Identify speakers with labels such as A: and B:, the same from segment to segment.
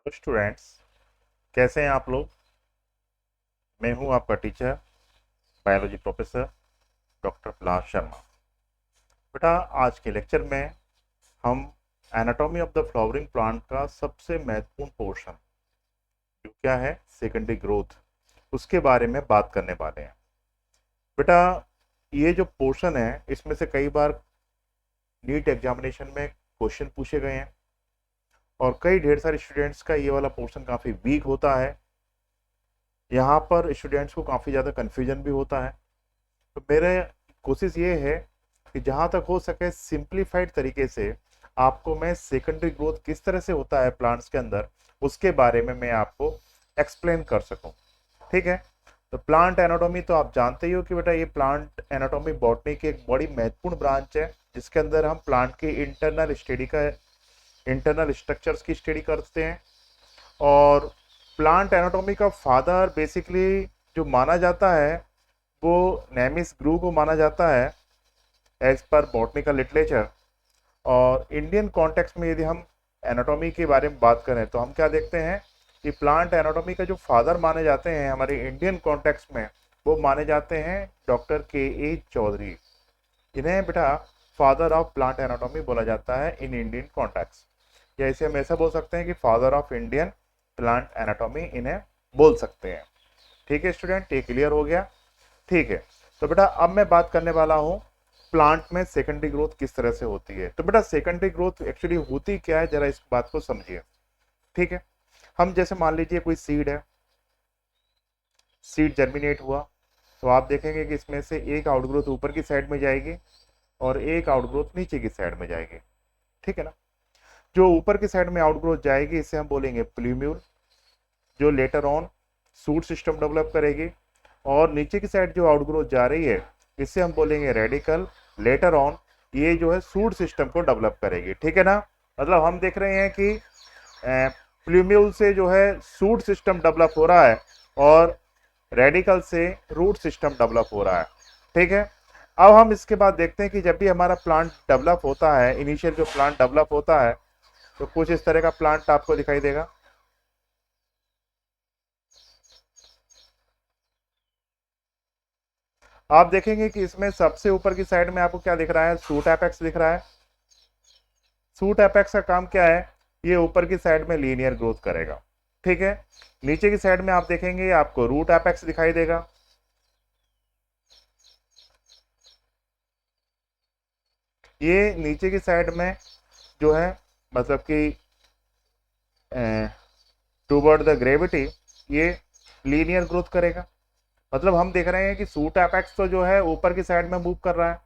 A: Hello students, कैसे हैं आप लोग। मैं हूं आपका teacher, biology professor doctor Prahlad Sharma. बेटा, आज के लेक्चर में हम anatomy of the flowering plant का सबसे महत्वपूर्ण पोर्शन, जो क्या है सेकेंडरी ग्रोथ, उसके बारे में बात करने वाले हैं। बेटा, ये जो पोर्शन है इसमें से कई बार नीट एग्जामिनेशन में क्वेश्चन पूछे गए हैं और कई ढेर सारे स्टूडेंट्स का ये वाला पोर्शन काफ़ी वीक होता है। यहाँ पर स्टूडेंट्स को काफ़ी ज़्यादा कन्फ्यूजन भी होता है। तो मेरे कोशिश ये है कि जहाँ तक हो सके सिंप्लीफाइड तरीके से आपको मैं सेकेंडरी ग्रोथ किस तरह से होता है प्लांट्स के अंदर, उसके बारे में मैं आपको एक्सप्लेन कर सकूं। ठीक है। तो प्लांट एनाटॉमी तो आप जानते ही हो कि बेटा ये प्लांट एनाटॉमी बॉटनी की एक बड़ी महत्वपूर्ण ब्रांच है, जिसके अंदर हम प्लांट की इंटरनल स्ट्रक्चर्स की स्टडी करते हैं। और प्लांट एनाटॉमी का फादर बेसिकली जो माना जाता है वो नेमिस ग्रू को माना जाता है एज पर बॉटनिकल लिटरेचर। और इंडियन कॉन्टेक्स्ट में यदि हम एनाटॉमी के बारे में बात करें तो हम क्या देखते हैं कि प्लांट एनाटॉमी का जो फादर माने जाते हैं हमारे इंडियन कॉन्टेक्स्ट में, वो माने जाते हैं डॉक्टर के ए चौधरी। इन्हें बेटा फादर ऑफ प्लांट एनाटॉमी बोला जाता है इन इंडियन कॉन्टेक्स्ट, या इसे हम ऐसा बोल सकते हैं कि father of Indian plant anatomy इन्हें बोल सकते हैं। ठीक है स्टूडेंट, ये क्लियर हो गया। ठीक है। तो बेटा अब मैं बात करने वाला हूं प्लांट में सेकेंडरी ग्रोथ किस तरह से होती है। तो बेटा सेकेंडरी ग्रोथ एक्चुअली होती क्या है, जरा इस बात को समझिए। ठीक है। हम जैसे मान लीजिए कोई सीड है, सीड जर्मिनेट हुआ, तो आप देखेंगे कि इसमें से एक आउटग्रोथ ऊपर की साइड में जाएगी और एक आउटग्रोथ नीचे की साइड में जाएगी। ठीक है ना। जो ऊपर की साइड में आउटग्रोथ जाएगी इसे हम बोलेंगे प्ल्यूम्यूल, जो later on shoot system develop करेगी। और नीचे की साइड जो आउटग्रोथ जा रही है इसे हम बोलेंगे रेडिकल, लेटर ऑन ये जो है सूट सिस्टम को डेवलप करेगी। ठीक है ना। मतलब हम देख रहे हैं कि प्ल्यूम्यूल से जो है सूट सिस्टम डेवलप हो रहा है और रेडिकल से रूट सिस्टम डेवलप हो रहा है। ठीक है। अब हम इसके बाद देखते हैं कि जब भी हमारा प्लांट डेवलप होता है, इनिशियल जो प्लांट डेवलप होता है, तो कुछ इस तरह का प्लांट आपको दिखाई देगा। आप देखेंगे कि इसमें सबसे ऊपर की साइड में आपको क्या दिख रहा है, सूट एपेक्स दिख रहा है। सूट एपेक्स का काम क्या है, ये ऊपर की साइड में लीनियर ग्रोथ करेगा। ठीक है। नीचे की साइड में आप देखेंगे आपको रूट एपेक्स दिखाई देगा। ये नीचे की साइड में जो है मतलब कि टूवर्ड द ग्रेविटी ये लीनियर ग्रोथ करेगा। मतलब हम देख रहे हैं कि सूट एपेक्स तो जो है ऊपर की साइड में मूव कर रहा है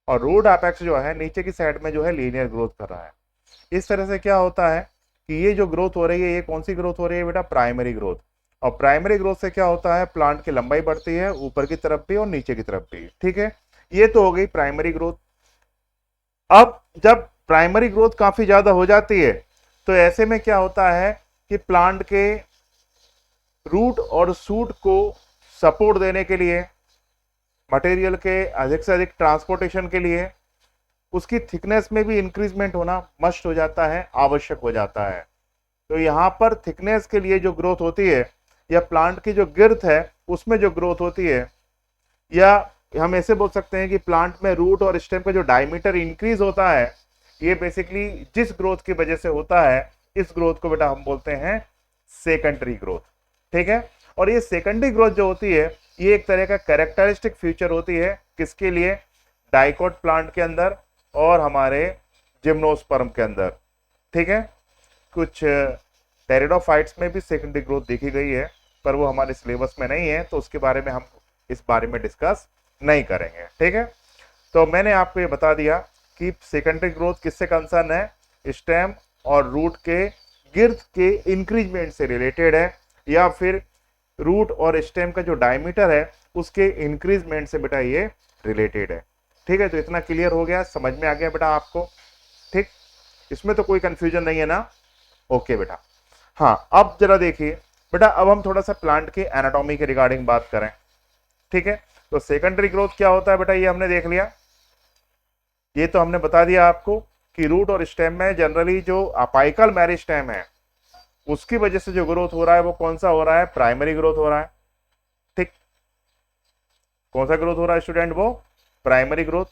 A: और रूट एपेक्स जो है नीचे की साइड में जो है लीनियर ग्रोथ कर रहा है। इस तरह से क्या होता है कि ये जो ग्रोथ हो रही है, ये कौन सी ग्रोथ हो रही है बेटा, प्राइमरी ग्रोथ। और प्राइमरी ग्रोथ से क्या होता है, प्लांट की लंबाई बढ़ती है ऊपर की तरफ भी और नीचे की तरफ भी। ठीक है। ये तो हो गई प्राइमरी ग्रोथ। अब जब प्राइमरी ग्रोथ काफी ज्यादा हो जाती है तो ऐसे में क्या होता है कि प्लांट के रूट और सूट को सपोर्ट देने के लिए, मटेरियल के अधिक से अधिक ट्रांसपोर्टेशन के लिए उसकी थिकनेस में भी इंक्रीजमेंट होना मस्ट हो जाता है, आवश्यक हो जाता है। तो यहाँ पर थिकनेस के लिए जो ग्रोथ होती है या प्लांट की जो गिर्थ है उसमें जो ग्रोथ होती है, या हम ऐसे बोल सकते हैं कि प्लांट में रूट और स्टेम का जो डायमीटर इंक्रीज होता है, ये बेसिकली जिस ग्रोथ की वजह से होता है, इस ग्रोथ को बेटा हम बोलते हैं सेकेंडरी ग्रोथ। ठीक है। और ये सेकेंडरी ग्रोथ जो होती है ये एक तरह का कैरेक्टरिस्टिक फीचर होती है किसके लिए, डाइकोट प्लांट के अंदर और हमारे जिम्नोस्पर्म के अंदर। ठीक है। कुछ टेरिडोफाइट्स में भी सेकेंडरी ग्रोथ देखी गई है, पर वो हमारे सिलेबस में नहीं है तो उसके बारे में हम इस बारे में डिस्कस नहीं करेंगे। ठीक है। तो मैंने आपको ये बता दिया कि सेकेंडरी ग्रोथ किससे कंसर्न है, स्टेम और रूट के गिर्थ के इंक्रीजमेंट से रिलेटेड है, या फिर रूट और स्टेम का जो डायमीटर है उसके इंक्रीजमेंट से बेटा ये रिलेटेड है। ठीक है। तो इतना क्लियर हो गया, समझ में आ गया बेटा आपको। ठीक, इसमें तो कोई कंफ्यूजन नहीं है ना। ओके बेटा। हाँ, अब जरा देखिए बेटा, अब हम थोड़ा सा प्लांट के एनाटॉमी के रिगार्डिंग बात करें। ठीक है। तो सेकेंडरी ग्रोथ क्या होता है बेटा, ये हमने देख लिया, ये तो हमने बता दिया आपको कि रूट और स्टेम में जनरली जो अपाइकल मेरिस्टेम है उसकी वजह से जो ग्रोथ हो रहा है वो कौन सा हो रहा है, प्राइमरी ग्रोथ हो रहा है। ठीक, कौन सा ग्रोथ हो रहा है स्टूडेंट, वो प्राइमरी ग्रोथ।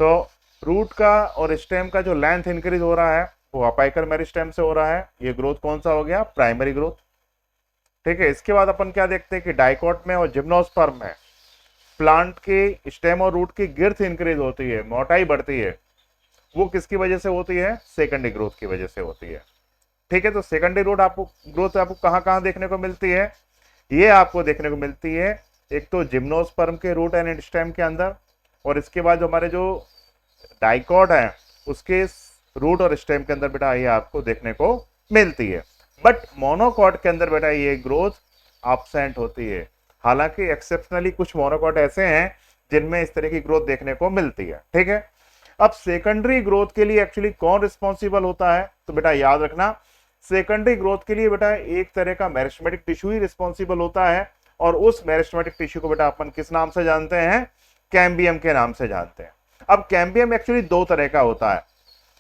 A: तो रूट का और स्टेम का जो लेंथ इंक्रीज हो रहा है वो अपाइकल मेरिस्टेम से हो रहा है, ये ग्रोथ कौन सा हो गया, प्राइमरी ग्रोथ। ठीक है, इसके बाद अपन क्या देखते हैं कि डाइकोट में और जिम्नोस्पर्म में प्लांट के स्टेम और रूट की गिर्थ इंक्रीज होती है, मोटाई बढ़ती है, वो किसकी वजह से होती है, सेकेंडरी ग्रोथ की वजह से होती है। ठीक है, तो सेकेंडरी रूट आपको ग्रोथ आपको कहाँ कहाँ देखने को मिलती है, ये आपको देखने को मिलती है एक तो जिम्नोस्पर्म के रूट एंड स्टेम के अंदर, और इसके बाद जो हमारे जो डाइकॉट है उसके रूट और स्टेम के अंदर बेटा ये आपको देखने को मिलती है। बट मोनोकॉट के अंदर बेटा ये ग्रोथ एब्सेंट होती है। हालांकि एक्सेप्शनली कुछ मोनोकॉट ऐसे हैं जिनमें इस तरह की ग्रोथ देखने को मिलती है। ठीक है, अब सेकेंडरी ग्रोथ के लिए एक्चुअली कौन रिस्पॉन्सिबल होता है, तो बेटा याद रखना सेकेंडरी ग्रोथ के लिए बेटा एक तरह का मेरिस्टेमेटिक टिश्यू ही रिस्पॉन्सिबल होता है, और उस मेरिस्टेमेटिक टिश्यू को बेटा अपन किस नाम से जानते हैं, कैम्बियम के नाम से जानते हैं। अब कैम्बियम एक्चुअली दो तरह का होता है।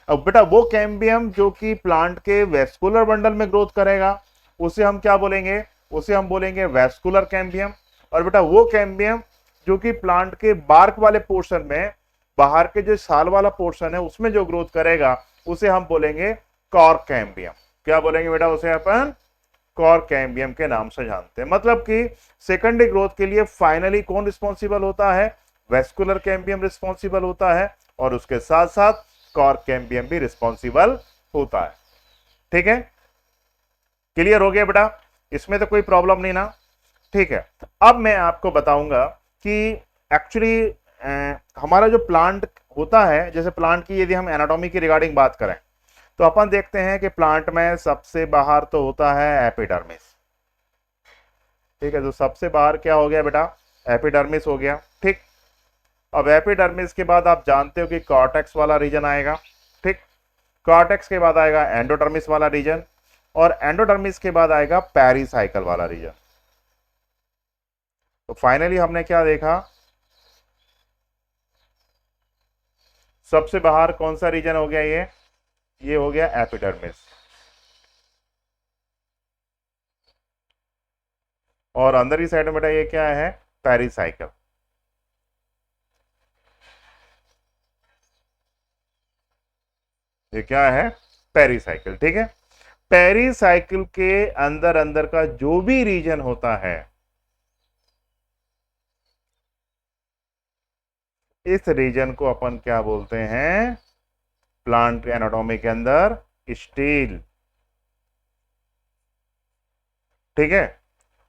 A: अब बेटा वो कैम्बियम जो कि प्लांट के वेस्कुलर बंडल में ग्रोथ करेगा उसे हम क्या बोलेंगे, उसे हम बोलेंगे वेस्कुलर कैम्बियम। और बेटा वो कैम्बियम जो कि प्लांट के बार्क वाले पोर्शन में, बाहर के जो साल वाला पोर्शन है उसमें जो ग्रोथ करेगा उसे हम बोलेंगे कॉर्क कैम्बियम। क्या बोलेंगे बेटा, उसे अपन कॉर्क कैम्बियम के नाम से जानते हैं। मतलब कि सेकेंडरी ग्रोथ के लिए फाइनली कौन रिस्पॉन्सिबल होता है, वेस्कुलर कैम्बियम रिस्पॉन्सिबल होता है, और उसके साथ साथ कॉर्क कैम्बियम भी रिस्पॉन्सिबल होता है। ठीक है, क्लियर हो गया बेटा, इसमें तो कोई प्रॉब्लम नहीं ना। ठीक है, अब मैं आपको बताऊंगा कि एक्चुअली हमारा जो प्लांट होता है, जैसे प्लांट की यदि हम एनाटॉमी की रिगार्डिंग बात करें तो अपन देखते हैं कि प्लांट में सबसे बाहर तो होता है एपिडर्मिस। ठीक है, तो सबसे बाहर क्या हो गया बेटा, एपिडर्मिस हो गया। ठीक, अब एपिडर्मिस के बाद आप जानते हो कि कॉर्टेक्स वाला रीजन आएगा। ठीक, कॉर्टेक्स के बाद आएगा एंडोडर्मिस वाला रीजन, और एंडोडर्मिस के बाद आएगा पेरिसाइकल वाला रीजन। तो फाइनली हमने क्या देखा, सबसे बाहर कौन सा रीजन हो गया, ये हो गया एपिडर्मिस, और अंदर की साइड में बेटा ये क्या है, पेरिसाइकल। ये क्या है, पेरिसाइकिल। ठीक है, पेरिसाइकिल के अंदर अंदर का जो भी रीजन होता है इस रीजन को अपन क्या बोलते हैं, प्लांट एनाटॉमी के अंदर स्टील। ठीक है,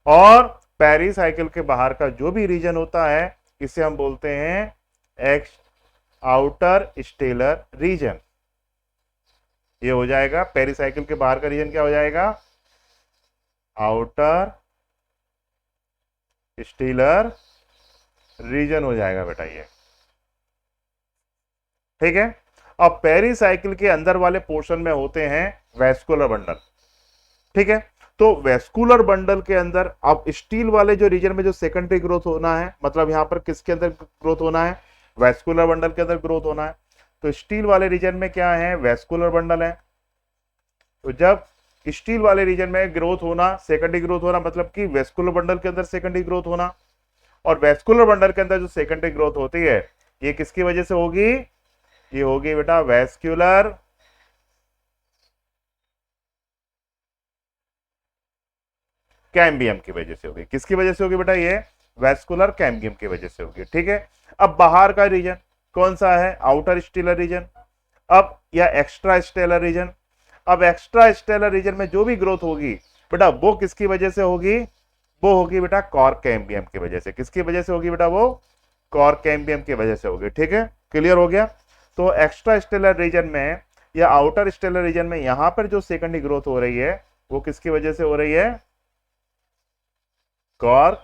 A: और पेरिसाइकिल के बाहर का जो भी रीजन होता है इसे हम बोलते हैं एक्स आउटर स्टेलर रीजन। ये हो जाएगा पेरिसाइकिल के बाहर का रीजन, क्या हो जाएगा, आउटर स्टीलर रीजन हो जाएगा बेटा ये। ठीक है, अब पेरिसाइकिल के अंदर वाले पोर्शन में होते हैं वेस्कुलर बंडल। ठीक है, तो वेस्कुलर बंडल के अंदर अब स्टील वाले जो रीजन में जो सेकेंडरी ग्रोथ होना है, मतलब यहां पर किसके अंदर ग्रोथ होना है, वेस्कुलर बंडल के अंदर ग्रोथ होना है। तो स्टील वाले रीजन में क्या है, वेस्कुलर बंडल है। तो जब स्टील वाले रीजन में ग्रोथ होना, सेकेंडरी ग्रोथ होना, मतलब कि वेस्कुलर बंडल के अंदर सेकेंडरी ग्रोथ होना, और वेस्कुलर बंडल के अंदर जो सेकेंडरी ग्रोथ होती है ये किसकी वजह से होगी, ये होगी बेटा वेस्कुलर कैम्बियम की वजह से होगी। किसकी वजह से होगी बेटा, ये वेस्कुलर कैम्बियम की वजह से होगी। ठीक है, अब बाहर का रीजन कौन सा है, आउटर स्टेलर रीजन, अब या एक्स्ट्रा स्टेलर रीजन। अब एक्स्ट्रा स्टेलर रीजन में जो भी ग्रोथ होगी बेटा वो किसकी वजह से होगी, वो होगी बेटा कॉर्क कैम्बियम की वजह से। किसकी वजह से होगी बेटा, वो कॉर्क कैम्बियम की वजह से होगी। ठीक है, क्लियर हो गया। तो एक्स्ट्रा स्टेलर रीजन में या आउटर स्टेलर रीजन में यहां पर जो सेकेंडरी ग्रोथ हो रही है वो किसकी वजह से हो रही है, कॉर्क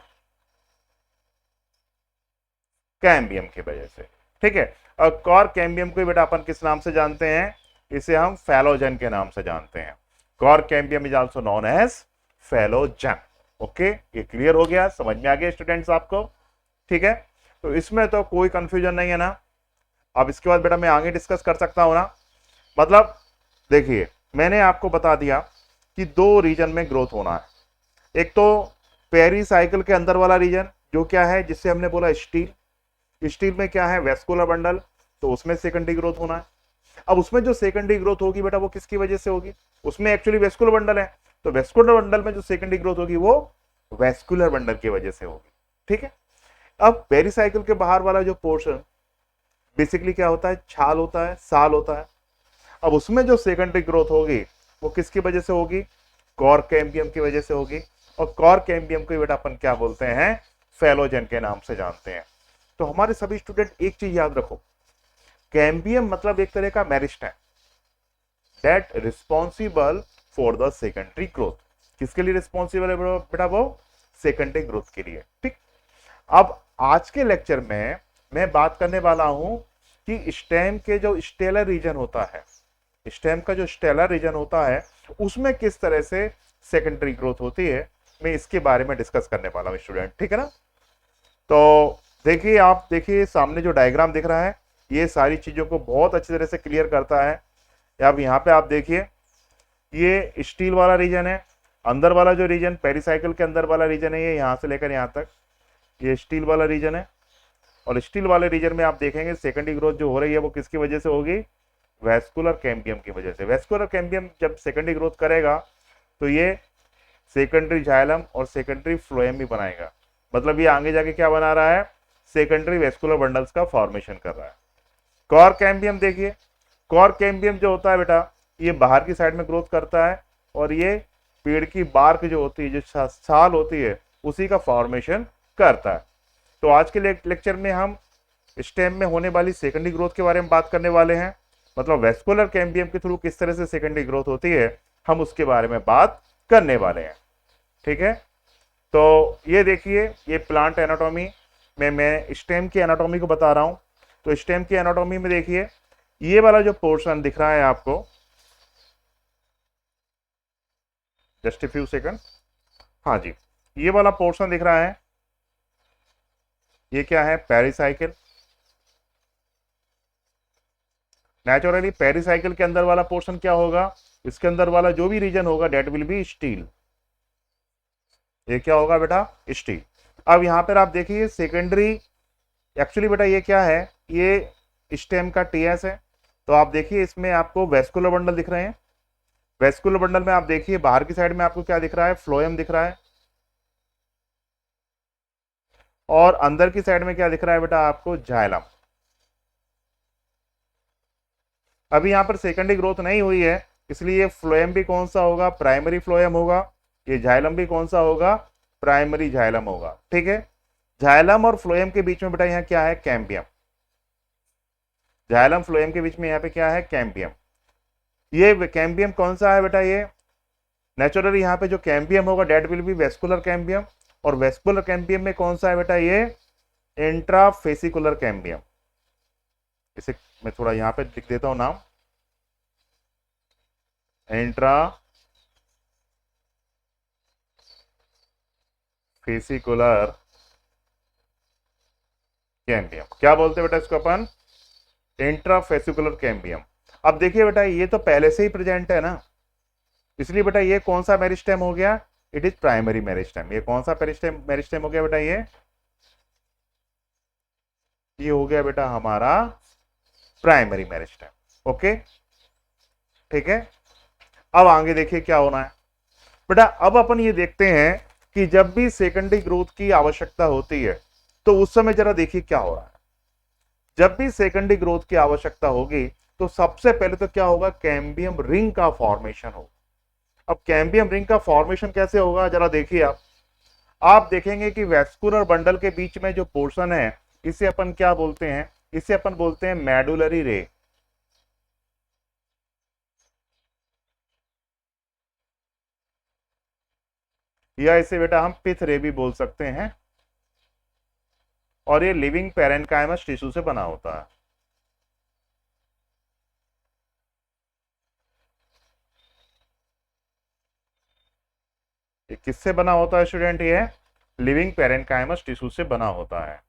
A: कैम्बियम की वजह से। ठीक है, और कॉर्क कैम्बियम को बेटा अपन किस नाम से जानते हैं, इसे हम फैलोजन के नाम से जानते हैं। Cork cambium is also known as phellogen. Okay, ये क्लियर हो गया, समझ में आ गया स्टूडेंट्स आपको। ठीक है, तो इसमें तो कोई कंफ्यूजन नहीं है ना। अब इसके बाद बेटा मैं आगे डिस्कस कर सकता हूं ना। मतलब देखिए, मैंने आपको बता दिया कि दो रीजन में ग्रोथ होना है। एक तो पेरिसाइकिल के अंदर वाला रीजन जो क्या है, जिससे हमने बोला स्टील। स्टील में क्या है, वेस्कुलर बंडल, तो उसमें सेकेंडरी ग्रोथ होना है। अब उसमें जो सेकेंडरी ग्रोथ होगी बेटा वो किसकी वजह से होगी, उसमें एक्चुअली वेस्कुलर बंडल है, तो वेस्कुलर बंडल में जो सेकेंडरी ग्रोथ होगी वो वेस्कुलर बंडल की वजह से होगी। ठीक है। अब पेरिसाइकिल के बाहर वाला जो पोर्शन बेसिकली क्या होता है, छाल होता है, साल होता है। अब उसमें जो सेकेंडरी ग्रोथ होगी वो किसकी वजह से होगी, कॉर कैम्बियम की वजह से होगी। और कॉर कैम्बियम को बेटा अपन क्या बोलते हैं, फेलोजेन के नाम से जानते हैं। तो हमारे सभी स्टूडेंट एक चीज याद रखो, कैम्बियम मतलब एक तरह का meristem that responsible for the secondary growth. किसके लिए रिस्पॉन्सिबल है बेटा, वो सेकेंडरी ग्रोथ के लिए। ठीक। अब आज के लेक्चर में मैं बात करने वाला हूं कि स्टेम के जो स्टेलर रीजन होता है, स्टेम का जो स्टेलर रीजन होता है उसमें किस तरह से सेकेंडरी ग्रोथ होती है, मैं इसके बारे में डिस्कस करने वाला हूं स्टूडेंट। ठीक है ना। तो देखिए, आप देखिए सामने जो डायग्राम दिख रहा है ये सारी चीजों को बहुत अच्छी तरह से क्लियर करता है। अब यहाँ पे आप देखिए, ये स्टील वाला रीजन है, अंदर वाला जो रीजन पेरिसाइकिल के अंदर वाला रीजन है, ये यहाँ से लेकर यहाँ तक ये स्टील वाला रीजन है। और स्टील वाले रीजन में आप देखेंगे सेकेंडरी ग्रोथ जो हो रही है वो किसकी वजह से होगी, वेस्कुलर कैम्बियम की वजह से। वेस्कुलर कैम्बियम जब सेकेंडरी ग्रोथ करेगा तो ये सेकेंडरी जाइलम और सेकेंडरी फ्लोएम भी बनाएगा। मतलब ये आगे जाके क्या बना रहा है, सेकेंडरी वेस्कुलर बंडल्स का फॉर्मेशन कर रहा है। कॉर कैम्बियम देखिए, कॉर कैम्बियम जो होता है बेटा ये बाहर की साइड में ग्रोथ करता है और ये पेड़ की बार्क जो होती है, जो छाल होती है, उसी का फॉर्मेशन करता है। तो आज के लेक्चर में हम स्टेम में होने वाली सेकेंडरी ग्रोथ के बारे में बात करने वाले हैं। मतलब वेस्कुलर कैम्बियम के थ्रू किस तरह से सेकेंडरी ग्रोथ होती है हम उसके बारे में बात करने वाले हैं। ठीक है। तो ये देखिए, ये प्लांट एनाटॉमी में मैं स्टेम की एनाटॉमी को बता रहा हूं। तो स्टेम की एनाटॉमी में देखिए, ये वाला जो पोर्शन दिख रहा है आपको, जस्ट ए फ्यू सेकंड, हाँ जी, ये वाला पोर्शन दिख रहा है, ये क्या है, पेरिसाइकिल। नेचुरली पेरिसाइकिल के अंदर वाला पोर्शन क्या होगा, इसके अंदर वाला जो भी रीजन होगा डेट विल बी स्टील। ये क्या होगा बेटा, स्टील। अब यहां पर आप देखिए सेकेंडरी, एक्चुअली बेटा ये क्या है, ये स्टेम का टीएस है। तो आप देखिए इसमें आपको वेस्कुलर बंडल दिख रहे हैं। वेस्कुलर बंडल में आप देखिए बाहर की साइड में आपको क्या दिख रहा है, फ्लोएम दिख रहा है। और अंदर की साइड में क्या दिख रहा है बेटा आपको, जाइलम। अभी यहां पर सेकेंडरी ग्रोथ नहीं हुई है, इसलिए फ्लोएम भी कौन सा होगा, प्राइमरी फ्लोएम होगा। ये जाइलम भी कौन सा होगा, प्राइमरी जाइलम होगा। ठीक है। जाइलम और फ्लोएम के बीच में बेटा यहाँ क्या है, कैम्बियम। जाइलम फ्लोएम के बीच में यहाँ पे क्या है, कैम्बियम। ये कैम्बियम कौन सा है बेटा, ये नेचुरली यहाँ पे जो कैम्बियम होगा that will be vascular cambium. और वेस्कुलर कैम्बियम में कौन सा है बेटा, ये इंट्राफेसिकुलर कैम्बियम। इसे मैं थोड़ा यहाँ पे लिख देता हूं नाम, इंट्रा फेसिकुलर कैम्बियम। क्या बोलते हैं बेटा इसको अपन, इंट्राफेसिकुलर कैम्बियम। अब देखिए बेटा ये तो पहले से ही प्रेजेंट है ना, इसलिए बेटा ये कौन सा मेरिस्टेम हो गया, इट इज प्राइमरी मेरिस्टेम। ये कौन सा मेरिस्टेम हो गया बेटा, ये हो गया बेटा हमारा प्राइमरी मेरिस्टेम। ओके, ठीक है। अब आगे देखिए क्या होना है बेटा। अब अपन ये देखते हैं कि जब भी सेकेंडरी ग्रोथ की आवश्यकता होती है तो उस समय जरा देखिए क्या हो रहा है। जब भी सेकेंडरी ग्रोथ की आवश्यकता होगी तो सबसे पहले तो क्या होगा, कैम्बियम रिंग का फॉर्मेशन होगा। अब कैम्बियम रिंग का फॉर्मेशन कैसे होगा जरा देखिए आप देखेंगे कि वेस्कुलर बंडल के बीच में जो पोर्शन है इसे अपन क्या बोलते हैं, इसे अपन बोलते हैं मेडुलरी रे। या इसे बेटा हम पिथ रे भी बोल सकते हैं। और ये लिविंग पैरेन्काइमस टिश्यू से बना होता है। ये किससे बना होता है स्टूडेंट, ये लिविंग पैरेन्काइमस टिश्यू से बना होता है।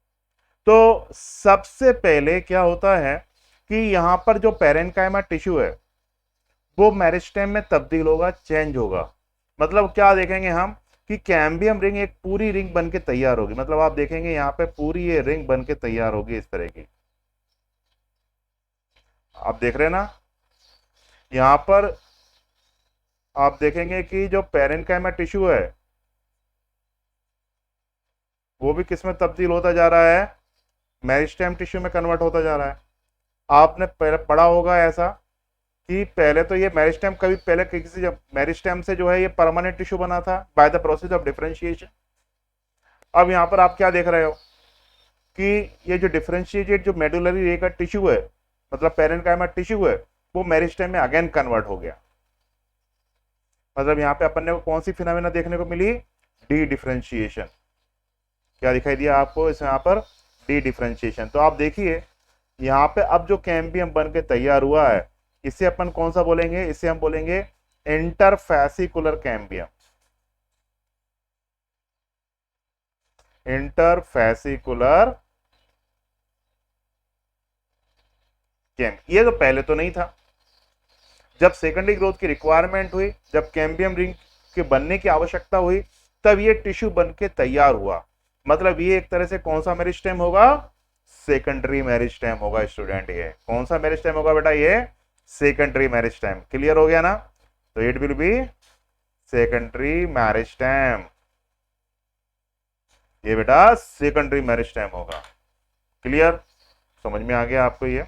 A: तो सबसे पहले क्या होता है कि यहाँ पर जो पेरेन्काइमा टिश्यू है वो मेरिस्टेम में तब्दील होगा, चेंज होगा। मतलब क्या देखेंगे हम कि कैम्बियम रिंग एक पूरी रिंग बन के तैयार होगी। मतलब आप देखेंगे यहाँ पे पूरी ये रिंग बन के तैयार होगी इस तरह की, आप देख रहे हैं ना। यहाँ पर आप देखेंगे कि जो पेरेन्काइमा टिश्यू है वो भी किस में तब्दील होता जा रहा है, मेरिस्टेम टिश्यू में कन्वर्ट होता जा रहा है। आपने पहले पढ़ा होगा ऐसा कि पहले तो ये मेरिस्टेम कभी पहले किसी मेरिस्टेम से जो है ये परमानेंट टिश्यू बना था by the process of differentiation. अब यहाँ पर आप क्या देख रहे हो कि ये जो डिफरेंशिएटेड जो मेडुलरी रे का टिश्यू है, मतलब पेरेन्काइमा टिश्यू है, वो मेरिस्टेम में अगेन कन्वर्ट हो गया। मतलब यहाँ पे अपन ने को कौन सी फिनोमेना देखने को मिली, डी डिफरेंशिएशन। क्या दिखाई दिया आपको इस यहाँ पर, डी डिफरेंशिएशन। तो आप देखिए यहाँ पे अब जो कैम्बियम बन के तैयार हुआ है इसे अपन कौन सा बोलेंगे, इसे हम बोलेंगे इंटरफेसिकुलर कैम्बियम। इंटरफेसिकुलर कैम्बियम, ये तो पहले तो नहीं था। जब सेकेंडरी ग्रोथ की रिक्वायरमेंट हुई, जब कैम्बियम रिंग के बनने की आवश्यकता हुई, तब ये टिश्यू बन के तैयार हुआ। मतलब ये एक तरह से कौन सा मेरिस्टेम होगा, सेकेंडरी मेरिस्टेम होगा स्टूडेंट। ये कौन सा मेरिस्टेम होगा बेटा, ये सेकेंडरी मेरिस्टेम। क्लियर हो गया ना। तो it will be secondary meristem, ये बेटा सेकेंडरी मेरिस्टेम होगा। क्लियर, समझ में आ गया आपको ये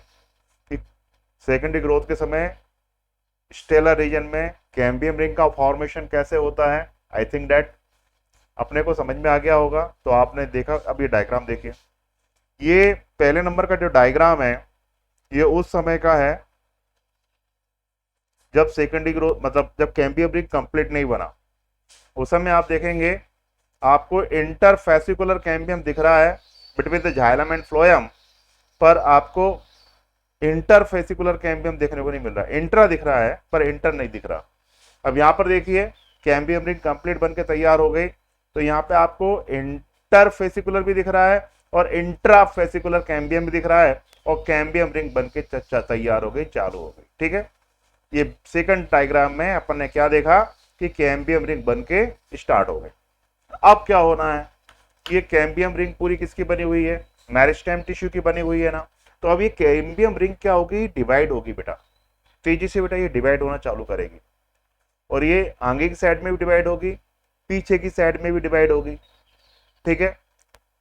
A: कि सेकेंडरी ग्रोथ के समय स्टेलर रीजन में कैम्बियम रिंग का फॉर्मेशन कैसे होता है। आई थिंक दैट अपने को समझ में आ गया होगा। तो आपने देखा, अब ये डायग्राम देखिए, ये पहले नंबर का जो डायग्राम है ये उस समय का है जब सेकेंडरी ग्रोथ, मतलब जब कैम्बियम रिंग कंप्लीट नहीं बना। उस समय आप देखेंगे आपको इंटरफेसिकुलर कैम्बियम दिख रहा है between the xylem and phloem, पर आपको इंटरफेसिकुलर कैम्बियम देखने को नहीं मिल रहा। इंट्रा दिख रहा है पर इंटर नहीं दिख रहा। अब यहाँ पर देखिए कैम्बियम रिंग कंप्लीट बन के तैयार हो गई, तो यहाँ पे आपको इंटरफेसिकुलर भी दिख रहा है और इंट्राफेसिकुलर कैम्बियम भी दिख रहा है, और कैम्बियम रिंग बन के तैयार हो गई, चालू हो गई। ठीक है, ये सेकंड डायग्राम में अपन ने क्या देखा कि कैम्बियम रिंग बन के स्टार्ट हो गई। अब क्या होना है, ये कैम्बियम रिंग पूरी किसकी बनी हुई है, मेरिस्टेम टिश्यू की बनी हुई है ना। तो अब ये कैम्बियम रिंग क्या होगी, डिवाइड होगी बेटा, तेजी से बेटा ये डिवाइड होना चालू करेगी। और ये आगे की साइड में भी डिवाइड होगी, पीछे की साइड में भी डिवाइड होगी। ठीक है,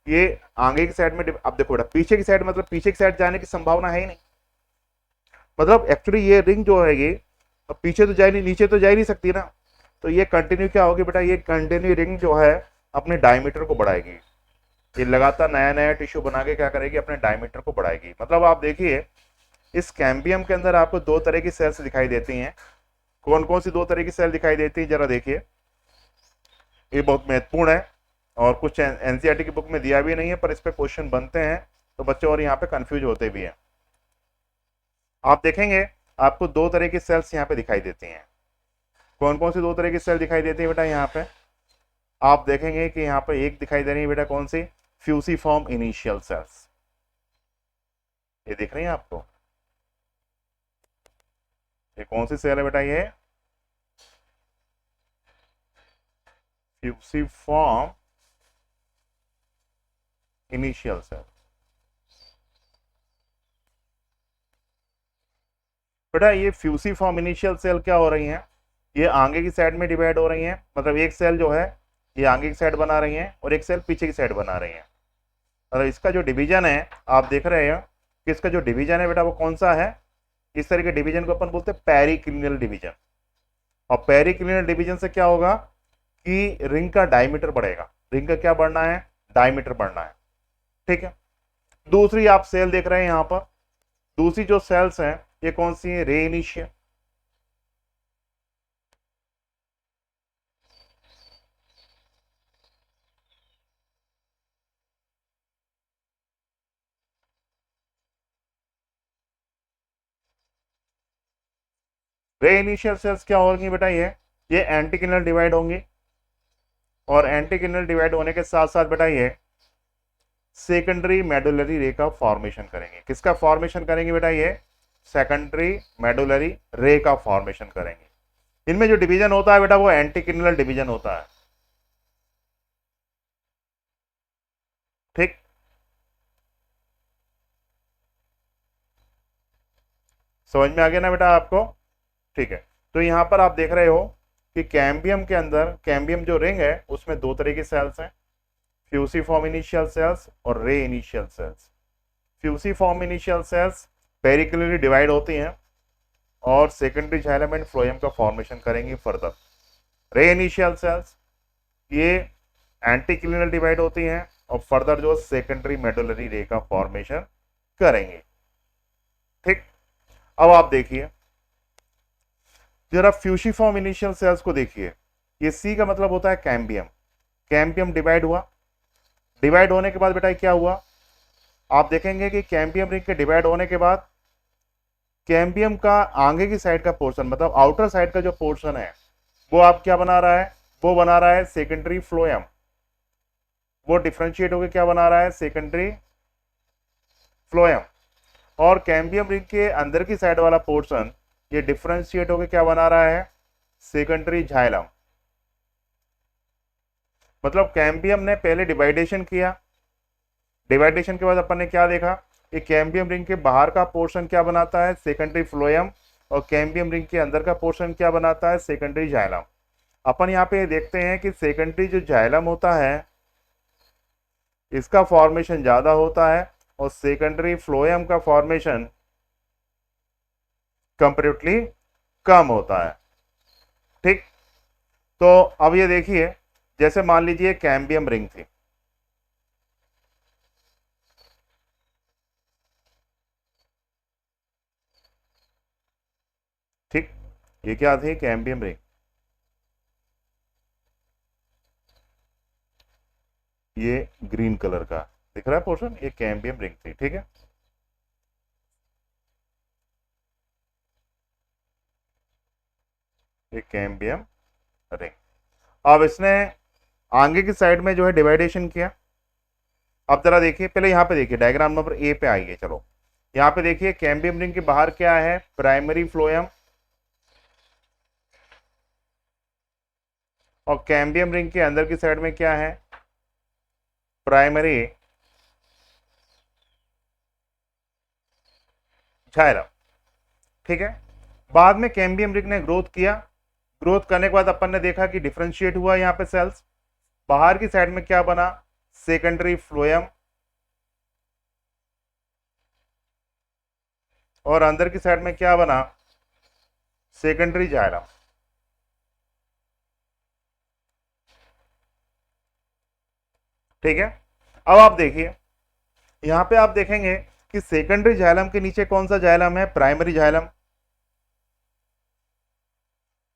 A: ये आगे की साइड में, अब देखो बेटा पीछे की साइड, मतलब पीछे की साइड जाने की संभावना है ही नहीं। मतलब एक्चुअली ये रिंग जो है ये अब पीछे तो जा नहीं, नीचे तो जा ही नहीं सकती ना। तो ये कंटिन्यू क्या होगी बेटा, ये कंटिन्यू रिंग जो है अपने डायमीटर को बढ़ाएगी। ये लगातार नया नया टिश्यू बना के क्या करेगी, अपने डायमीटर को बढ़ाएगी। मतलब आप देखिए इस कैम्बियम के अंदर आपको दो तरह की सेल्स दिखाई देती हैं। कौन कौन सी दो तरह की सेल दिखाई देती है, जरा देखिए, ये बहुत महत्वपूर्ण है और कुछ एनसीईआरटी की बुक में दिया भी नहीं है, पर इस पे क्वेश्चन बनते हैं तो बच्चे और यहाँ पे कंफ्यूज होते भी हैं। आप देखेंगे आपको दो तरह की सेल्स यहाँ पे दिखाई देती हैं। कौन कौन सी दो तरह की सेल दिखाई देती है बेटा, यहाँ पे आप देखेंगे कि यहाँ पे एक दिखाई दे रही है बेटा, कौन सी, फ्यूसिफॉर्म इनिशियल सेल्स। ये दिख रही है आपको, ये कौन सी सेल है बेटा, ये फ्यूसिफॉर्म इनिशियल सेल। बेटा ये फ्यूसिफॉर्म इनिशियल सेल क्या हो रही हैं, ये आगे की साइड में डिवाइड हो रही हैं। मतलब एक सेल जो है ये आगे की साइड बना रही हैं और एक सेल पीछे की साइड बना रही हैं। मतलब इसका जो डिवीजन है आप देख रहे हैं कि इसका जो डिवीजन है बेटा वो कौन सा है, इस तरह के डिवीजन को अपन बोलते हैं पेरिक्लिनियल डिवीजन। और पेरिक्लिनियल डिवीजन से क्या होगा कि रिंग का डायमीटर बढ़ेगा। रिंग का क्या बढ़ना है, डायमीटर बढ़ना है। ठीक है, दूसरी आप सेल देख रहे हैं यहाँ पर, दूसरी जो सेल्स हैं ये कौन सी है, रे इनिशिया। रे इनिशियल सेल्स क्या होंगी बेटा, ये एंटीक्लिनल डिवाइड होंगी, और एंटीक्लिनल डिवाइड होने के साथ साथ बेटा ये सेकेंडरी मेडुलरी रे का फॉर्मेशन करेंगे। किसका फॉर्मेशन करेंगे बेटा, ये सेकेंडरी मेडुलरी रे का फॉर्मेशन करेंगे। इनमें जो डिवीजन होता है बेटा वो एंटीक्लिनल डिवीजन होता है। ठीक, समझ में आ गया ना बेटा आपको? ठीक है, तो यहां पर आप देख रहे हो कि कैम्बियम के अंदर, कैम्बियम जो रिंग है उसमें दो तरह की सेल्स हैं, फ्यूसिफॉर्म इनिशियल सेल्स और ray initial cells. Fusiform initial cells periclinally divide होती हैं और सेकेंडरी जाइलम एंड फ्लोएम का फॉर्मेशन करेंगी फर्दर। रे इनिशियल सेल्स ये एंटीक्लिनल डिवाइड होती हैं और फर्दर जो सेकेंडरी मेडुलरी रे का फॉर्मेशन करेंगे। ठीक, अब आप देखिए जरा फ्यूसिफॉर्म इनिशियल सेल्स को देखिए। ये सी का मतलब होता है कैम्बियम। कैम्बियम डिवाइड हुआ, डिवाइड होने के बाद बेटा क्या हुआ, आप देखेंगे कि कैम्बियम रिंग के डिवाइड होने के बाद कैम्बियम का आगे की साइड का पोर्शन, मतलब आउटर साइड का जो पोर्शन है वो आप क्या बना रहा है, वो बना रहा है सेकेंडरी फ्लोएम। वो डिफरेंशिएट होकर क्या बना रहा है, सेकेंडरी फ्लोएम। और कैम्बियम रिंग के अंदर की साइड वाला पोर्शन ये डिफरेंशिएट होकर क्या बना रहा है, सेकेंडरी जाइलम। मतलब कैम्बियम ने पहले डिवाइडेशन किया, डिवाइडेशन के बाद अपन ने क्या देखा कि कैम्बियम रिंग के बाहर का पोर्शन क्या बनाता है, सेकेंडरी फ्लोएम, और कैम्बियम रिंग के अंदर का पोर्शन क्या बनाता है, सेकेंडरी जाइलम। अपन यहाँ पे देखते हैं कि सेकेंडरी जो जाइलम होता है इसका फॉर्मेशन ज्यादा होता है और सेकेंडरी फ्लोएम का फॉर्मेशन कंपैरेटिवली कम होता है। ठीक, तो अब ये देखिए जैसे मान लीजिए कैम्बियम रिंग थी, ठीक, ये क्या थी, कैम्बियम रिंग। ये ग्रीन कलर का दिख रहा है पोर्शन, ये कैम्बियम रिंग थी। ठीक है, ये कैम्बियम रिंग। अब इसने आगे की साइड में जो है डिवाइडेशन किया। अब जरा देखिए, पहले यहाँ पे देखिए डायग्राम नंबर ए पे आइए। चलो यहाँ पे देखिए कैम्बियम रिंग के बाहर क्या है, प्राइमरी फ्लोएम, और कैम्बियम रिंग के अंदर की साइड में क्या है, प्राइमरी जाइलम। ठीक है, बाद में कैम्बियम रिंग ने ग्रोथ किया, ग्रोथ करने के बाद अपन ने देखा कि डिफरेंशिएट हुआ यहाँ पे सेल्स। बाहर की साइड में क्या बना, सेकेंडरी फ्लोएम, और अंदर की साइड में क्या बना, सेकेंडरी जाइलम। ठीक है, अब आप देखिए यहां पे आप देखेंगे कि सेकेंडरी जाइलम के नीचे कौन सा जाइलम है, प्राइमरी जाइलम।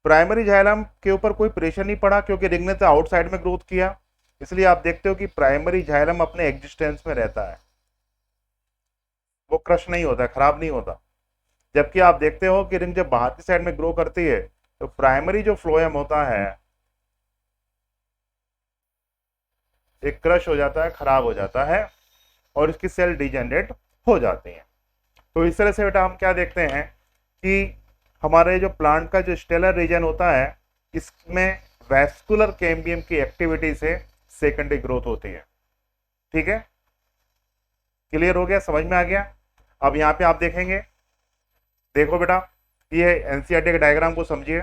A: प्राइमरी जाइलम के ऊपर कोई प्रेशर नहीं पड़ा क्योंकि रिंग ने तो आउटसाइड में ग्रोथ किया, इसलिए आप देखते हो कि प्राइमरी जाइलम अपने एग्जिस्टेंस में रहता है, वो क्रश नहीं होता, खराब नहीं होता। जबकि आप देखते हो कि रिंग जब बाहर की साइड में ग्रो करती है तो प्राइमरी जो फ्लोएम होता है एक क्रश हो जाता है, खराब हो जाता है और इसकी सेल डिजेनरेट हो जाती है। तो इस तरह से बेटा हम क्या देखते हैं कि हमारे जो प्लांट का जो स्टेलर रीजन होता है इसमें वैस्कुलर कैम्बियम की एक्टिविटी से सेकेंडरी ग्रोथ होती है। ठीक है, क्लियर हो गया, समझ में आ गया? अब यहाँ पे आप देखेंगे, देखो बेटा ये एनसीईआरटी के डायग्राम को समझिए।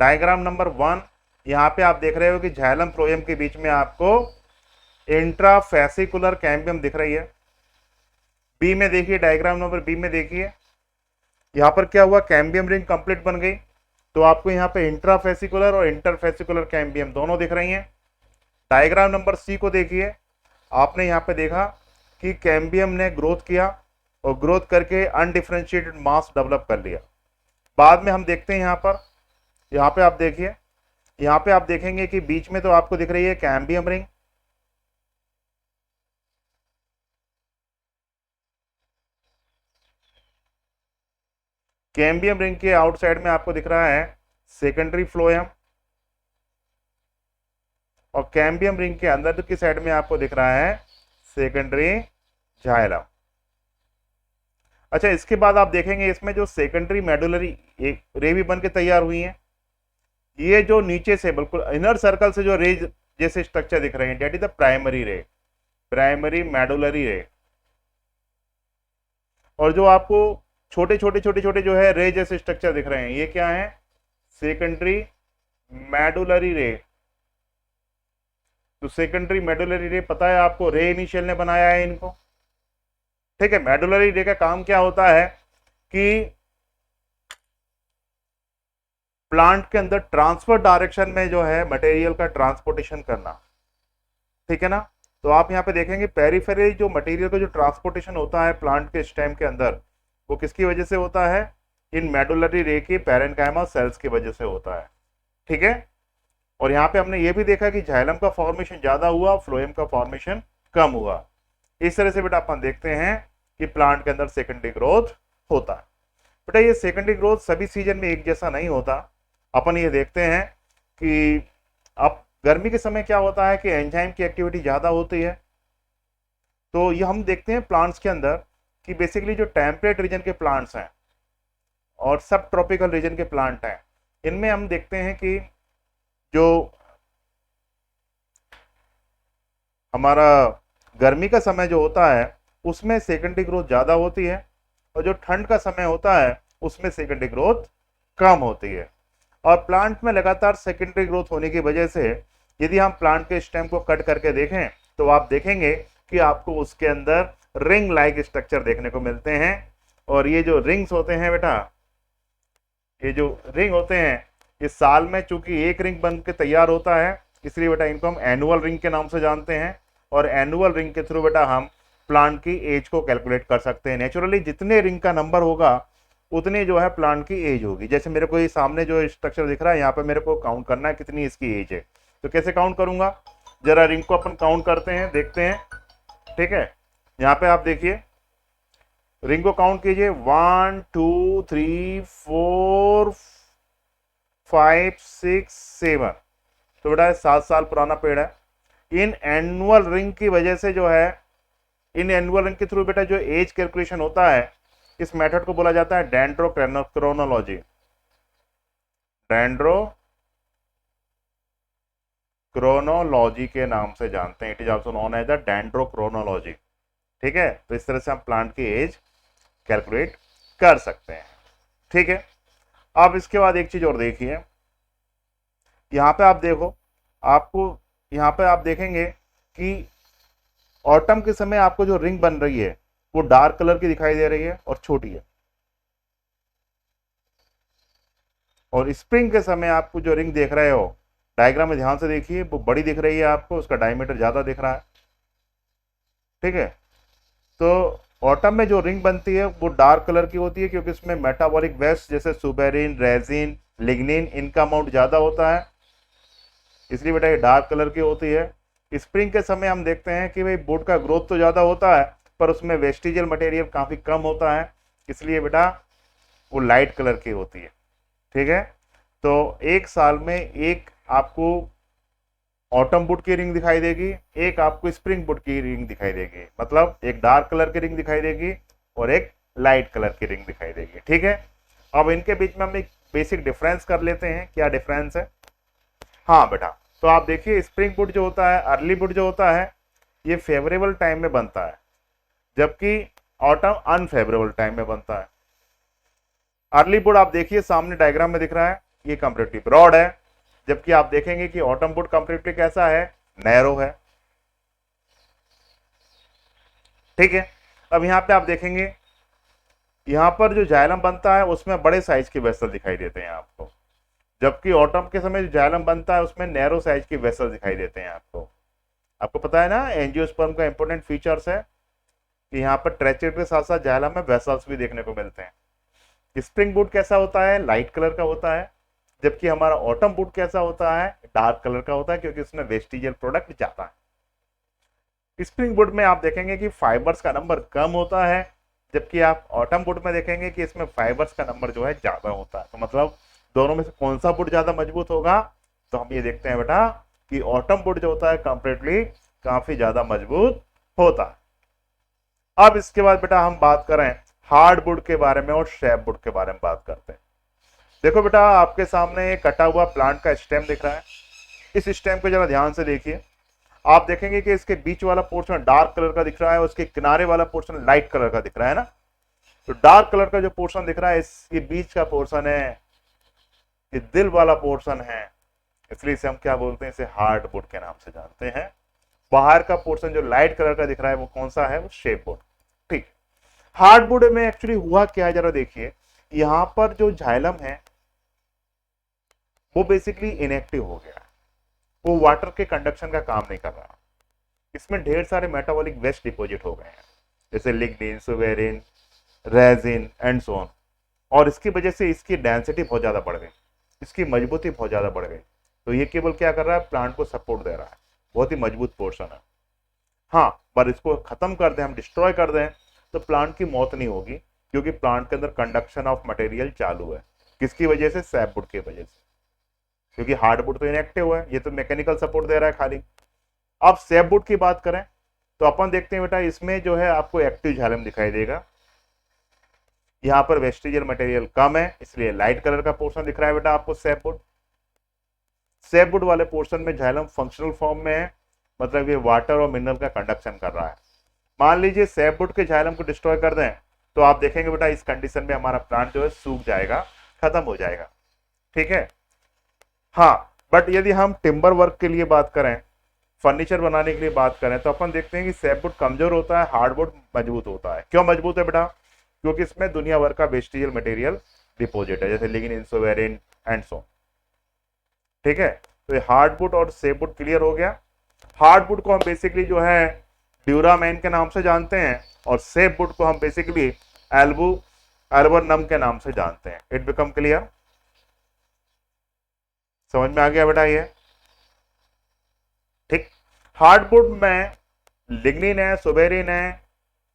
A: डायग्राम नंबर 1, यहाँ पे आप देख रहे हो कि जाइलम फ्लोएम के बीच में आपको इंट्राफेसिकुलर कैम्बियम दिख रही है। बी में देखिए, डायग्राम नंबर बी में देखिए यहाँ पर क्या हुआ, कैम्बियम रिंग कंप्लीट बन गई, तो आपको यहाँ पे इंट्राफेसिकुलर और इंटरफेसिकुलर कैम्बियम दोनों दिख रही हैं। डायग्राम नंबर सी को देखिए, आपने यहाँ पे देखा कि कैम्बियम ने ग्रोथ किया और ग्रोथ करके अनडिफरेंशिएटेड मास डेवलप कर लिया। बाद में हम देखते हैं यहाँ पे आप देखिए, यहाँ पे आप देखेंगे कि बीच में तो आपको दिख रही है कैम्बियम रिंग, कैम्बियम रिंग के आउटसाइड में आपको दिख रहा है सेकेंडरी फ्लोएम, और कैम्बियम रिंग के अंदर की साइड में आपको दिख रहा है सेकेंडरी जाइलम। अच्छा, इसके बाद आप देखेंगे इसमें जो सेकेंडरी मेडुलरी एक रे भी बन के तैयार हुई है। ये जो नीचे से बिल्कुल इनर सर्कल से जो रे जैसे स्ट्रक्चर दिख रहे हैं, डेट इज द प्राइमरी रे, प्राइमरी मेडुलरी रे। और जो आपको छोटे छोटे छोटे छोटे जो है रे जैसे स्ट्रक्चर दिख रहे हैं, ये क्या है? सेकेंडरी मेडुलरी रे। तो सेकेंडरी मेडुलरी रे पता है आपको, रे इनिशियल ने बनाया है इनको। ठीक है, मेडुलरी रे का काम क्या होता है कि प्लांट के अंदर ट्रांसफर डायरेक्शन में जो है मटेरियल का ट्रांसपोर्टेशन करना। ठीक है ना? तो आप यहाँ पे देखेंगे पेरिफेरल जो मटेरियल का जो ट्रांसपोर्टेशन होता है प्लांट के स्टेम के अंदर, वो किसकी वजह से होता है? इन मेडुलरी रे के पैरेन्काइमा सेल्स की वजह से होता है। ठीक है, और यहाँ पे हमने ये भी देखा कि जाइलम का फॉर्मेशन ज्यादा हुआ, फ्लोएम का फॉर्मेशन कम हुआ। इस तरह से बेटा अपन देखते हैं कि प्लांट के अंदर सेकेंडरी ग्रोथ होता है। बेटा ये सेकेंडरी ग्रोथ सभी सीजन में एक जैसा नहीं होता। अपन ये देखते हैं कि अब गर्मी के समय क्या होता है कि एंजाइम की एक्टिविटी ज़्यादा होती है। तो ये हम देखते हैं प्लांट्स के अंदर कि बेसिकली जो टेम्परेट रीजन के प्लांट्स हैं और सब ट्रॉपिकल रीजन के प्लांट हैं, इनमें हम देखते हैं कि जो हमारा गर्मी का समय जो होता है उसमें सेकेंडरी ग्रोथ ज़्यादा होती है, और जो ठंड का समय होता है उसमें सेकेंडरी ग्रोथ कम होती है। और प्लांट में लगातार सेकेंडरी ग्रोथ होने की वजह से यदि हम प्लांट के स्टेम को कट करके देखें तो आप देखेंगे कि आपको उसके अंदर रिंग लाइक स्ट्रक्चर देखने को मिलते हैं। और ये जो रिंग्स होते हैं बेटा, ये जो रिंग होते हैं, इस साल में चूंकि एक रिंग बन के तैयार होता है, इसलिए बेटा इनको हम एनुअल रिंग के नाम से जानते हैं। और एनुअल रिंग के थ्रू बेटा हम प्लांट की एज को कैलकुलेट कर सकते हैं। नेचुरली जितने रिंग का नंबर होगा उतनी जो है प्लांट की एज होगी। जैसे मेरे को ये सामने जो स्ट्रक्चर दिख रहा है, यहाँ पे मेरे को काउंट करना है कितनी इसकी एज है। तो कैसे काउंट करूंगा? जरा रिंग को अपन काउंट करते हैं, देखते हैं। ठीक है, यहाँ पे आप देखिए, रिंग को काउंट कीजिए, 1 2 3 4 5 6 7। तो बेटा 7 साल पुराना पेड़ है। इन एनुअल रिंग की वजह से जो है, इन एनुअल रिंग के थ्रू बेटा जो एज कैलकुलेशन होता है, इस मेथड को बोला जाता है डेंड्रोक्रोनोलॉजी। डेंड्रोक्रोनोलॉजी के नाम से जानते हैं। It is also known as the dendrochronology. ठीक है, तो इस तरह से हम प्लांट की एज कैलकुलेट कर सकते हैं। ठीक है, अब इसके बाद एक चीज और देखिए, यहाँ पे आप देखो, आपको यहाँ पे आप देखेंगे कि ऑटम के समय आपको जो रिंग बन रही है वो डार्क कलर की दिखाई दे रही है और छोटी है, और स्प्रिंग के समय आपको जो रिंग देख रहे हो, डायग्राम में ध्यान से देखिए, वो बड़ी दिख रही है आपको, उसका डायमीटर ज्यादा दिख रहा है। ठीक है, तो ऑटम में जो रिंग बनती है वो डार्क कलर की होती है, क्योंकि इसमें मेटाबॉलिक वेस्ट जैसे सुबेरिन, रेजिन, लिग्निन, इनका अमाउंट ज्यादा होता है, इसलिए बेटा ये डार्क कलर की होती है। स्प्रिंग के समय हम देखते हैं कि भाई वुड का ग्रोथ तो ज़्यादा होता है पर उसमें वेस्टिजियल मटेरियल काफ़ी कम होता है, इसलिए बेटा वो लाइट कलर की होती है। ठीक है, तो एक साल में एक आपको ऑटम वुड की रिंग दिखाई देगी, एक आपको स्प्रिंग वुड की रिंग दिखाई देगी, मतलब एक डार्क कलर की रिंग दिखाई देगी और एक लाइट कलर की रिंग दिखाई देगी। ठीक है, अब इनके बीच में हम एक बेसिक डिफरेंस कर लेते हैं। क्या डिफरेंस है? हाँ बेटा, तो आप देखिए, स्प्रिंग वुड जो होता है, अर्ली वुड जो होता है, ये फेवरेबल टाइम में बनता है, जबकि ऑटम अनफेवरेबल टाइम में बनता है। अर्ली वुड आप देखिए सामने डायग्राम में दिख रहा है, ये कंपैरेटिवली ब्रॉड है, जबकि आप देखेंगे कि ऑटम वुड कंपैरेटिवली कैसा है? नैरो है। ठीक है, अब यहाँ पे आप देखेंगे, यहाँ पर जो जाइलम बनता है उसमें बड़े साइज के वेसल दिखाई देते हैं आपको, जबकि ऑटम के समय जो जाइलम बनता है उसमें नैरो साइज के वेसल दिखाई देते हैं आपको। आपको पता है ना, एंजियोस्पर्म का इंपॉर्टेंट फीचर्स है कि यहाँ पर ट्रेचेट के साथ साथ जाइलम में वेसल्स भी देखने को मिलते हैं। स्प्रिंग वुड कैसा होता है? लाइट कलर का होता है, जबकि हमारा ऑटम वुड कैसा होता है? डार्क कलर का होता है, क्योंकि उसमें वेस्टिजियल प्रोडक्ट जाता है। स्प्रिंग वुड में आप देखेंगे कि फाइबर्स का नंबर कम होता है, जबकि आप ऑटम वुड में देखेंगे कि इसमें फाइबर्स का नंबर जो है ज्यादा होता है। तो मतलब दोनों में से कौन सा वुड ज्यादा मजबूत होगा? तो हम ये देखते हैं बेटा कि ऑटम वुड जो होता है कंपैरेटिवली काफी ज्यादा मजबूत होता है। अब इसके बाद बेटा हम बात करें हार्डवुड के बारे में और सैपवुड के बारे में बात करते हैं। देखो बेटा, आपके सामने एक कटा हुआ प्लांट का स्टेम दिख रहा है। इस स्टेम को जरा ध्यान से देखिए। आप देखेंगे कि इसके बीच वाला पोर्शन डार्क कलर का दिख रहा है, उसके किनारे वाला पोर्शन लाइट कलर का दिख रहा है ना। तो डार्क कलर का जो पोर्शन दिख रहा है, इसके बीच का पोर्शन है, ये दिल वाला पोर्शन है, इसलिए इसे हम क्या बोलते हैं, इसे हार्डवुड के नाम से जानते हैं। बाहर का पोर्शन जो लाइट कलर का दिख रहा है वो कौन सा है, वो शेपवुड। ठीक। हार्डवुड में एक्चुअली हुआ क्या है, जरा देखिए। यहां पर जो जाइलम है वो बेसिकली इनएक्टिव हो गया है, वो वाटर के कंडक्शन का काम नहीं कर रहा। इसमें ढेर सारे मेटाबॉलिक वेस्ट डिपॉजिट हो गए हैं, जैसे lignin, suberin, resin and so on. और इसकी वजह से इसकी डेंसिटी बहुत ज्यादा बढ़ गई, इसकी मजबूती बहुत ज्यादा बढ़ गई। तो ये केवल क्या कर रहा है, प्लांट को सपोर्ट दे रहा है, बहुत ही मजबूत पोर्शन है। हाँ, पर इसको खत्म कर दें, हम डिस्ट्रॉय कर दें, तो प्लांट की मौत नहीं होगी, क्योंकि प्लांट के अंदर कंडक्शन ऑफ मटेरियल चालू है। किसकी वजह से, सैपवुड की वजह से, क्योंकि हार्डवुड तो इनएक्टिव है, ये तो मैकेनिकल सपोर्ट दे रहा है खाली। अब सैपवुड की बात करें तो अपन देखते हैं बेटा, इसमें जो है आपको एक्टिव जाइलम दिखाई देगा। यहाँ पर वेस्टिजियल मटेरियल कम है, इसलिए लाइट कलर का पोर्शन दिख रहा है बेटा आपको सैपवुड। सैपवुड वाले पोर्शन में जाइलम फंक्शनल फॉर्म में है, मतलब ये वाटर और मिनरल का कंडक्शन कर रहा है। मान लीजिए सैपवुड के जाइलम को डिस्ट्रॉय कर दें, तो आप देखेंगे बेटा इस कंडीशन में हमारा प्लांट जो है सूख जाएगा, खत्म हो जाएगा। ठीक है। हाँ, बट यदि हम टिम्बर वर्क के लिए बात करें, फर्नीचर बनाने के लिए बात करें, तो अपन देखते हैं कि सैपवुड कमजोर होता है, हार्डवुड मजबूत होता है। क्यों मजबूत है बेटा, क्योंकि इसमें दुनिया भर का वेस्टिजियल मटेरियल डिपोजिट है, जैसे लिग्निन, सुवेरिन एंड सो। ठीक है। तो ये हार्डवुड और सैपवुड क्लियर हो गया। हार्डवुड को हम बेसिकली जो है ड्यूरामैन के नाम से जानते हैं, और सैपवुड को हम बेसिकली एल्बोनम के नाम से जानते हैं। इट बिकम क्लियर, समझ में आ गया बेटा ये। ठीक। हार्डवुड में लिग्निन है, सुबेरिन है,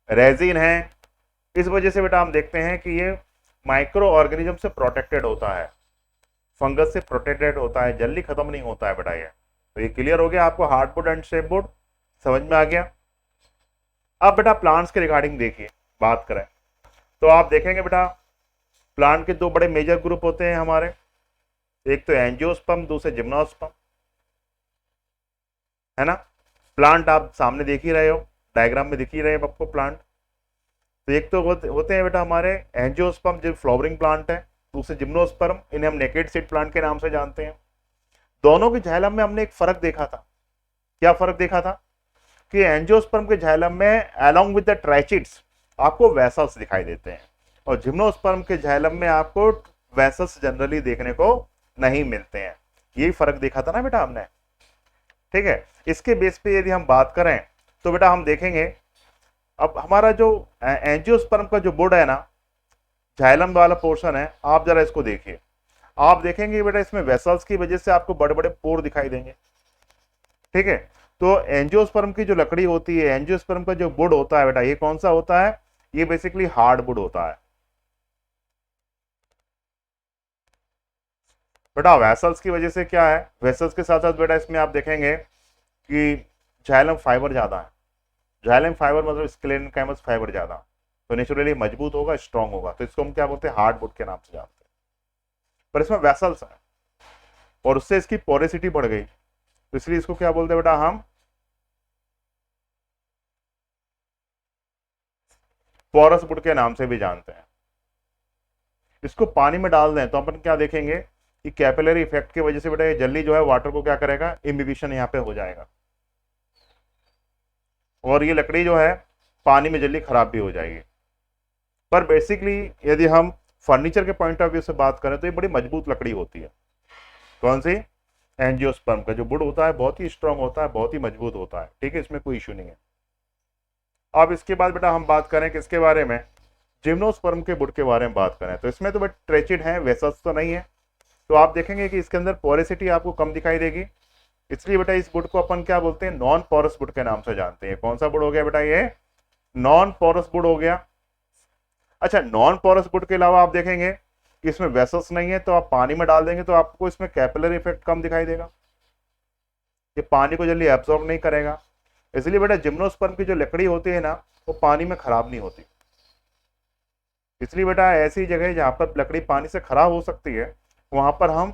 A: रेजिन है। इस वजह से बेटा हम देखते हैं कि ये माइक्रो ऑर्गेनिज्म से प्रोटेक्टेड होता है, फंगस से प्रोटेक्टेड होता है, जल्दी खत्म नहीं होता है बेटा ये। तो ये क्लियर हो गया आपको, हार्डवुड एंड सैपवुड समझ में आ गया। अब बेटा प्लांट्स के रिगार्डिंग देखिए बात करें, तो आप देखेंगे बेटा प्लांट के दो बड़े मेजर ग्रुप होते हैं हमारे, एक तो एंजियोस्पर्म, दूसरे जिम्नोस्पर्म, है ना। प्लांट आप सामने देख ही रहे हो, डायग्राम में दिख ही रहे हैं आपको प्लांट। तो एक तो होते हैं बेटा हमारे एंजियोस्पर्म जो फ्लावरिंग प्लांट है, दूसरे जिम्नोस्पर्म, इन्हें हम नेकेड सीड प्लांट के नाम से जानते हैं। दोनों के जाइलम में हमने एक फर्क देखा था। क्या फर्क देखा था कि एंजियोस्पर्म के जाइलम में अलोंग विद द ट्राइचिड्स आपको वेसल्स दिखाई देते हैं, और जिम्नोस्पर्म के जाइलम में आपको वेसल्स जनरली देखने को नहीं मिलते हैं। यही फर्क देखा था ना बेटा हमने। ठीक है। इसके बेस पे यदि हम बात करें तो बेटा हम देखेंगे, अब हमारा जो एंजियोस्पर्म का जो बुड है ना, जाइलम वाला पोर्शन है, आप जरा इसको देखिए। आप देखेंगे बेटा इसमें वेसल्स की वजह से आपको बड़े बड़े पोर दिखाई देंगे। ठीक है। तो एंजियोस्पर्म की जो लकड़ी होती है, एंजियोस्पर्म का जो बुड होता है बेटा, ये कौन सा होता है, ये बेसिकली हार्डवुड होता है बेटा। वेसल्स की वजह से क्या है, वेसल्स के साथ साथ बेटा इसमें आप देखेंगे कि जाइलम फाइबर ज्यादा है। जाइलम फाइबर मतलब स्क्लेरेनकाइमस फाइबर ज्यादा, तो नेचुरली मजबूत होगा, स्ट्रांग होगा, तो इसको हम क्या बोलते हैं, हार्डवुड के नाम से जानते हैं। पर इसमें वेसल्स है और उससे इसकी पोरेसिटी बढ़ गई, तो इसलिए इसको क्या बोलते हैं बेटा, हम पोरस वुड के नाम से भी जानते हैं। इसको पानी में डाल दें तो अपन क्या देखेंगे कि कैपिलरी इफेक्ट की वजह से बेटा ये जल्दी जो है वाटर को क्या करेगा, इम्बिबिशन यहाँ पे हो जाएगा, और ये लकड़ी जो है पानी में जल्दी खराब भी हो जाएगी। पर बेसिकली यदि हम फर्नीचर के पॉइंट ऑफ व्यू से बात करें तो ये बड़ी मजबूत लकड़ी होती है। कौन सी, एंजियोस्पर्म का जो वुड होता है बहुत ही स्ट्रांग होता है, बहुत ही मजबूत होता है। ठीक है, इसमें कोई इशू नहीं है। अब इसके बाद बेटा हम बात करें किसके बारे में, जिम्नोस्पर्म के वुड के बारे में बात करें, तो इसमें तो बेटा ट्रेचिड है, वेसल्स तो नहीं है। तो आप देखेंगे कि इसके अंदर पोरेसिटी आपको कम दिखाई देगी, इसलिए बेटा इस वुड को अपन क्या बोलते हैं, नॉन पोरस वुड के नाम से जानते हैं। कौन सा वुड हो गया बेटा, ये नॉन पोरस वुड हो गया। अच्छा, नॉन पोरस वुड के अलावा आप देखेंगे कि इसमें वेसल्स नहीं है, तो आप पानी में डाल देंगे तो आपको इसमें कैपिलरी इफेक्ट कम दिखाई देगा, ये पानी को जल्दी एब्जॉर्ब नहीं करेगा। इसलिए बेटा जिम्नोस्पर्म की जो लकड़ी होती है ना, वो पानी में खराब नहीं होती। इसलिए बेटा ऐसी जगह जहाँ पर लकड़ी पानी से खराब हो सकती है वहां पर हम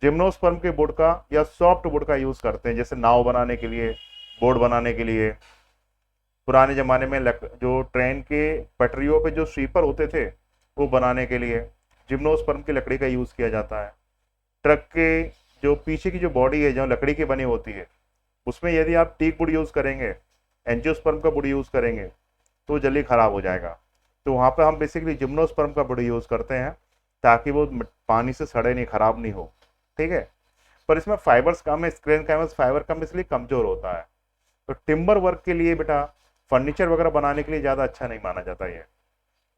A: जिम्नोस्पर्म के वुड का या सॉफ्ट वुड का यूज करते हैं, जैसे नाव बनाने के लिए, बोट बनाने के लिए। पुराने जमाने में जो ट्रेन के पटरियों पे जो स्वीपर होते थे वो बनाने के लिए जिम्नोस्पर्म की लकड़ी का यूज किया जाता है। ट्रक के जो पीछे की जो बॉडी है जो लकड़ी की बनी होती है उसमें यदि आप टीक वुड यूज करेंगे, एंजियोस्पर्म का वुड यूज करेंगे तो जल्दी खराब हो जाएगा। तो वहां पर हम बेसिकली जिम्नोस्पर्म का वुड यूज करते हैं ताकि वो पानी से सड़े नहीं, खराब नहीं हो। ठीक है, पर इसमें फाइबर्स कम है, स्क्रीन कैनवस फाइबर कम, इसलिए कमजोर होता है। तो टिम्बर वर्क के लिए बेटा, फर्नीचर वगैरह बनाने के लिए ज़्यादा अच्छा नहीं माना जाता ये।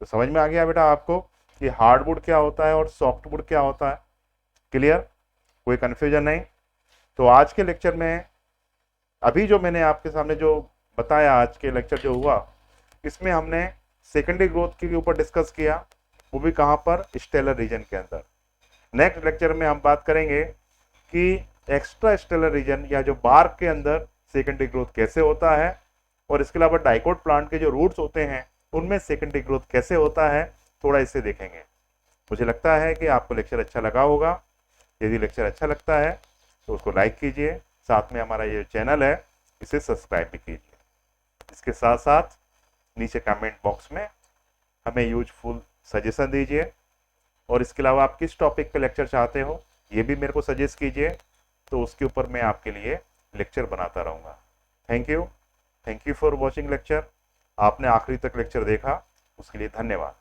A: तो समझ में आ गया बेटा आपको कि हार्डवुड क्या होता है और सॉफ्टवुड क्या होता है? क्लियर? कोई कन्फ्यूजन नहीं? तो आज के लेक्चर में अभी जो मैंने आपके सामने जो बताया, आज के लेक्चर जो हुआ इसमें हमने सेकेंडरी ग्रोथ के ऊपर डिस्कस किया, वो भी कहाँ पर? स्टेलर रीजन के अंदर। नेक्स्ट लेक्चर में हम बात करेंगे कि एक्स्ट्रा स्टेलर रीजन या जो बार्क के अंदर सेकेंडरी ग्रोथ कैसे होता है, और इसके अलावा डाइकोट प्लांट के जो रूट्स होते हैं उनमें सेकेंडरी ग्रोथ कैसे होता है, थोड़ा इसे देखेंगे। मुझे लगता है कि आपको लेक्चर अच्छा लगा होगा। यदि लेक्चर अच्छा लगता है तो उसको लाइक कीजिए, साथ में हमारा ये चैनल है इसे सब्सक्राइब भी कीजिए। इसके साथ साथ नीचे कमेंट बॉक्स में हमें यूजफुल सजेशन दीजिए, और इसके अलावा आप किस टॉपिक पे लेक्चर चाहते हो ये भी मेरे को सजेस्ट कीजिए, तो उसके ऊपर मैं आपके लिए लेक्चर बनाता रहूँगा। Thank you for watching lecture. आपने आखिरी तक लेक्चर देखा उसके लिए धन्यवाद।